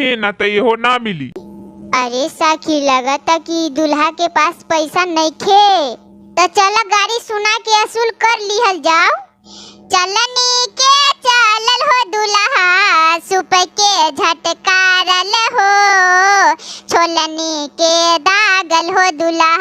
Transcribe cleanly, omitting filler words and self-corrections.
है ना तो हो ना मिली। अरे साखी लगता कि दूल्हा के पास पैसा नइखे, तो चल गाड़ी सुना के असूल कर लिहल जाओ। चलनी के चलल हो दूल्हा, सुप के झटकारल हो, छोलनी के दागल हो दूल्हा,